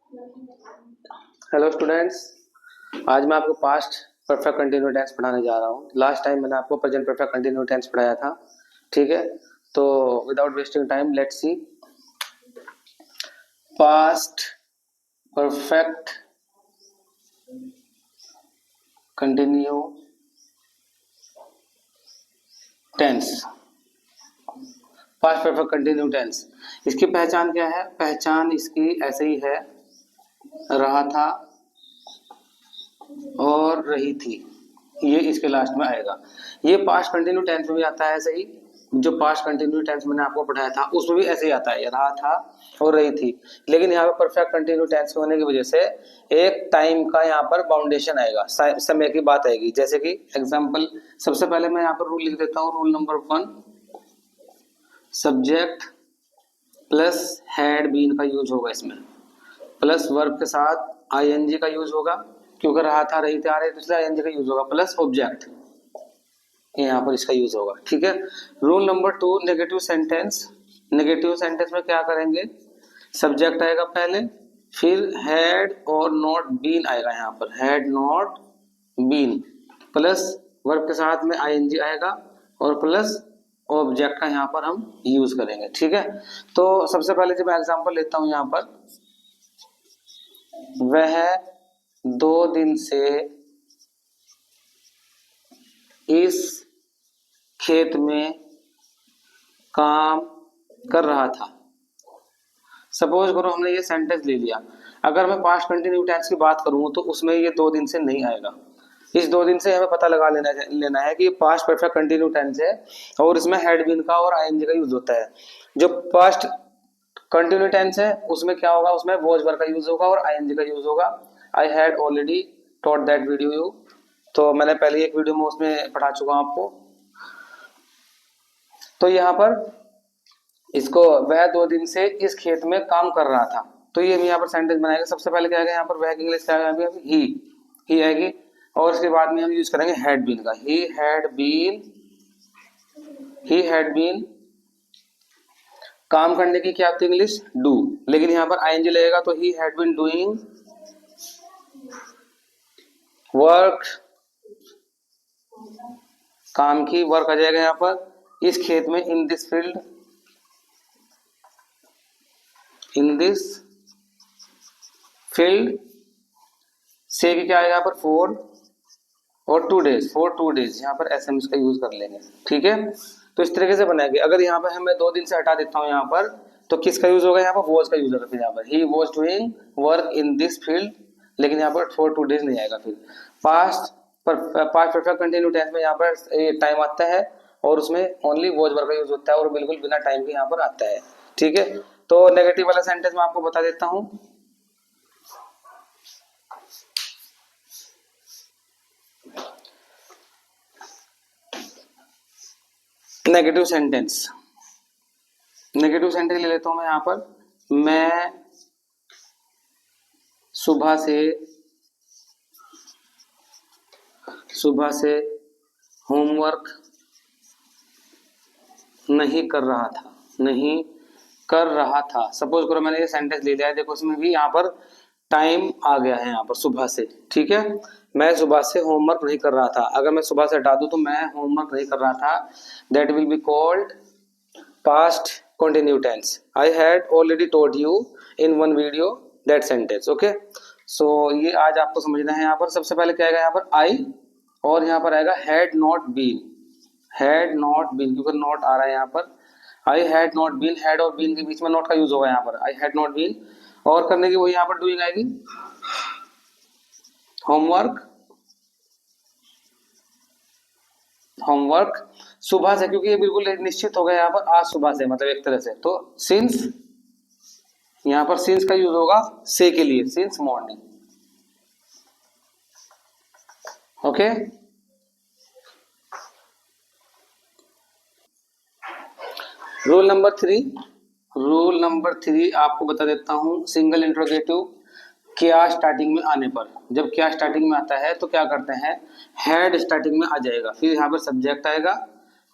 Hello students, आज मैं आपको पास्ट परफेक्ट कंटिन्यू टेंस पढ़ाने जा रहा हूँ। लास्ट टाइम मैंने आपको प्रेजेंट परफेक्ट कंटिन्यू टेंस पढ़ाया था। ठीक है, तो without wasting time let's see past perfect continue tense. Past perfect continue tense, इसकी पहचान क्या है? पहचान इसकी ऐसे ही है, रहा था और रही थी, ये इसके लास्ट में आएगा। ये पास्ट कंटिन्यू टेंस में भी आता है, सही। जो पास्ट कंटिन्यू टेंस मैंने आपको पढ़ाया था उसमें भी ऐसे ही आता है, रहा था और रही थी। लेकिन यहाँ पे परफेक्ट कंटिन्यू टेंस होने की वजह से एक टाइम का यहाँ पर बाउंडेशन आएगा, समय की बात आएगी। जैसे कि एग्जांपल, सबसे पहले मैं यहाँ पर रूल लिख देता हूँ। Rule number 1, subject plus had been का यूज होगा इसमें, प्लस वर्ब के साथ आईएनजी का यूज होगा, क्योंकि रहा था रही थी आ रही, तो इसलिए आईएनजी का यूज होगा, प्लस ऑब्जेक्ट यहाँ पर इसका यूज होगा। ठीक है। Rule number 2, negative sentence. Negative sentence में क्या करेंगे? सब्जेक्ट आएगा पहले, फिर हैड और नॉट बीन आएगा, यहाँ पर had not been, plus verb के साथ में आईएनजी आएगा और प्लस ऑब्जेक्ट का यहाँ पर हम यूज करेंगे। ठीक है। तो सबसे पहले जब मैं एग्जांपल लेता हूं, यहाँ पर वह 2 दिन से इस खेत में काम कर रहा था। सपोज करो हमने ये सेंटेंस ले लिया, अगर मैं पास्ट कंटिन्यू टेंस की बात करूं तो उसमें ये 2 दिन से नहीं आएगा। इस 2 दिन से हमें पता लगा लेना है कि ये पास्ट परफेक्ट कंटिन्यू टेंस है और इसमें हैड बीन का और आईएनजी का यूज होता है। जो पास्ट कंटिन्यू टेंस है उसमें क्या होगा? उसमें वॉज वर्ब का यूज होगा और आईएनजी का यूज होगा। I had already taught that video you, तो मैंने पहले एक वीडियो में उसमें पढ़ा चुका हूं आपको। तो यहाँ पर इसको वह 2 दिन से इस खेत में काम कर रहा था, तो ये यहाँ पर सेंटेंस बनाएगा। सबसे पहले क्या आएगा यहाँ पर? वह की इंग्लिश क्या आएगा? ही आएगी, और इसके बाद में हम यूज करेंगे हैड बीन का। ही हैड बीन काम करने की क्या आती है इंग्लिश? डू, लेकिन यहाँ पर आईएनजी लगेगा, तो he had been doing work, काम की वर्क आ जाएगा यहाँ पर इस खेत में, इन दिस फील्ड, से की क्या आएगा यहाँ पर? 4 और 2 डेज, फॉर 2 डेज, यहाँ पर एसएमएस का यूज कर लेंगे। ठीक है। तो इस तरीके से बनाएंगे। अगर यहाँ पर मैं 2 दिन से हटा देता हूँ यहाँ पर, तो किसका यूज होगा? यहाँ पर वॉज का यूज होगा। फिर यहाँ पर he was doing work in this field, लेकिन यहाँ पर फॉर 2 डेज नहीं आएगा। फिर पास्ट परफेक्ट कंटिन्यू टेंस में यहाँ पर टाइम आता है और उसमें ओनली वॉज वर्ब का यूज होता है और बिल्कुल बिना टाइम के यहाँ पर आता है। ठीक है। तो नेगेटिव वाला सेंटेंस मैं आपको बता देता हूँ। नेगेटिव सेंटेंस ले लेता हूं मैं यहाँ पर। मैं सुबह से होमवर्क नहीं कर रहा था। सपोज करो मैंने ये सेंटेंस ले लिया है, देखो इसमें भी यहाँ पर टाइम आ गया है, यहाँ पर सुबह से। ठीक है। मैं सुबह से होमवर्क नहीं कर रहा था, अगर मैं सुबह से हटा दूं तो मैं होमवर्क नहीं कर रहा था, that will be called past continuous tense. I had already told you in one video that sentence. Okay, so ये आज आपको समझना है। यहाँ पर सबसे पहले क्या आएगा? यहाँ पर I, और यहाँ पर आएगा had not been, क्योंकि नॉट आ रहा है यहाँ पर। I had not been, had और been के बीच में नॉट का यूज होगा यहाँ पर। I had not been, और करने की वही यहाँ पर डूइंग आएगी, होमवर्क सुबह से, क्योंकि ये बिल्कुल निश्चित हो गया यहाँ पर आज सुबह से, मतलब एक तरह से। तो सिंस, यहाँ पर सिंस का यूज होगा से के लिए, since morning. Okay. Rule number 3 आपको बता देता हूं। सिंगल इंट्रोगेटिव क्या स्टार्टिंग में आने पर, जब क्या स्टार्टिंग में आता है तो क्या करते हैं? हैड स्टार्टिंग में आ जाएगा, फिर यहाँ पर सब्जेक्ट आएगा,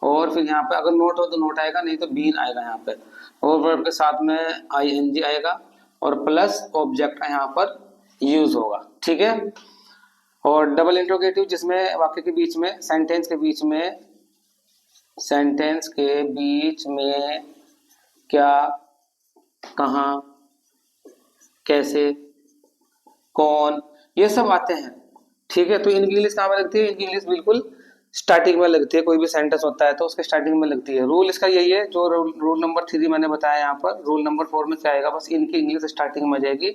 और फिर यहाँ पे अगर नोट हो तो नोट आएगा, नहीं तो बीन आएगा यहाँ पे, और वर्ब के साथ में आईएनजी आएगा, और प्लस ऑब्जेक्ट यहाँ पर यूज होगा, ठीक है। और डबल इंट्रोगेटिव जिसमें वाक्य के बीच में, सेंटेंस के बीच में क्या, कहाँ, कैसे, कौन, ये सब आते हैं, ठीक है। तो इनकी इंग्लिश कहाँ में लगती है? इनकी इंग्लिश बिल्कुल स्टार्टिंग में लगती है। कोई भी सेंटेंस होता है तो उसके स्टार्टिंग में लगती है। रूल इसका यही है, जो रूल नंबर 3 मैंने बताया यहाँ पर। रूल नंबर 4 में क्या आएगा? बस इनकी इंग्लिश स्टार्टिंग में आ जाएगी,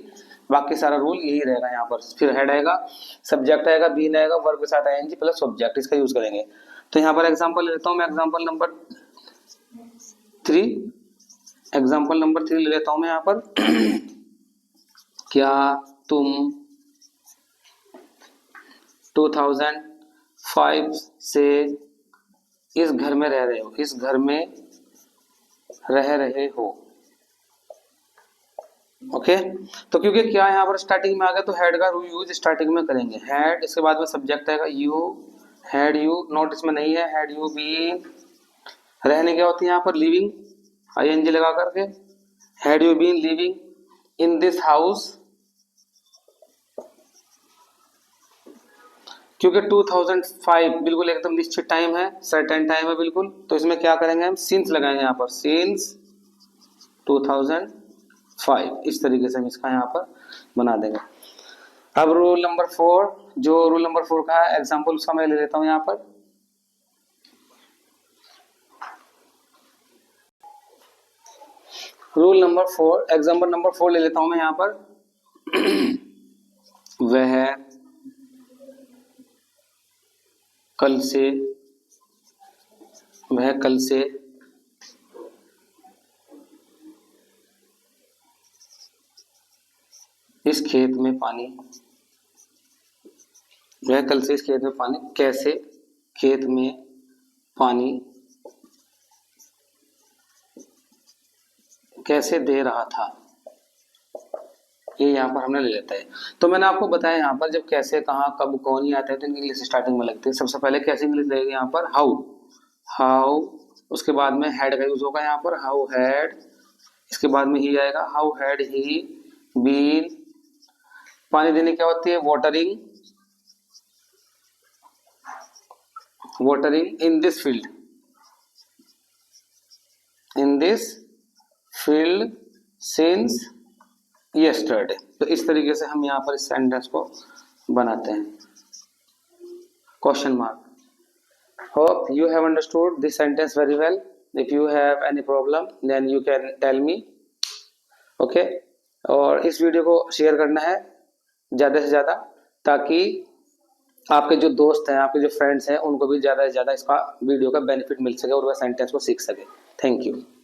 बाकी सारा रूल यही रहेगा यहाँ पर। फिर हेड आएगा, सब्जेक्ट आएगा, बीन आएगा, वर्ब के साथ आएंगे प्लस सब्जेक्ट, इसका यूज करेंगे। तो यहाँ पर एग्जाम्पल ले लेता हूँ मैं, एग्जाम्पल नंबर 3 ले लेता हूँ मैं यहाँ पर। क्या तुम 2005 से इस घर में रह रहे हो? इस घर में रह रहे हो, ओके। तो क्योंकि क्या यहाँ पर स्टार्टिंग में आ गया तो हेड का यूज स्टार्टिंग में करेंगे। हेड, इसके बाद में सब्जेक्ट आएगा यू, हैड यू, नोट इसमें नहीं है, हैड यू बीन। रहने क्या होती है यहाँ पर? लिविंग, आईएनजी लगा करके, had you been living in this house, क्योंकि 2005 बिल्कुल एकदम निश्चित टाइम है, सर्टेन टाइम है बिल्कुल। तो इसमें क्या करेंगे हम? सिंस लगाएंगे यहाँ पर, सिंस 2005, इस तरीके से हम इसका यहाँ पर बना देंगे। अब रूल नंबर 4, जो रूल नंबर 4 का है एग्जाम्पल, उसका मैं ले लेता हूँ यहाँ पर। रूल नंबर 4, एग्जाम्पल नंबर 4 ले लेता हूँ मैं यहाँ पर। वह कल से इस खेत में पानी, वह कल से इस खेत में पानी, कैसे खेत में पानी कैसे दे रहा था, ये यहाँ पर हमने ले लेता है। तो मैंने आपको बताया यहाँ पर जब कैसे, कहाँ, कब, कौन ही आता है तो इंग्लिश स्टार्टिंग में लगती है। सबसे पहले कैसे इंग्लिश लगेगी यहाँ पर? हाउ, उसके बाद में हैड का यूज होगा यहाँ पर, हाउ हैड, इसके बाद में ही आएगा, हाउ हैड ही बीन। पानी देने क्या होती है? Watering in this field since yesterday. तो इस तरीके से हम यहाँ पर इस सेंटेंस को बनाते हैं। Question mark. Hope you have understood this sentence very well. If you have any problem, then you can tell me. Okay? और इस वीडियो को शेयर करना है ज़्यादा से ज़्यादा, ताकि आपके जो दोस्त हैं, आपके जो फ्रेंड्स हैं, उनको भी ज़्यादा से ज़्यादा इसका वीडियो का बेनिफिट मिल सके और वह सेंटेंस को सीख सके। Thank you.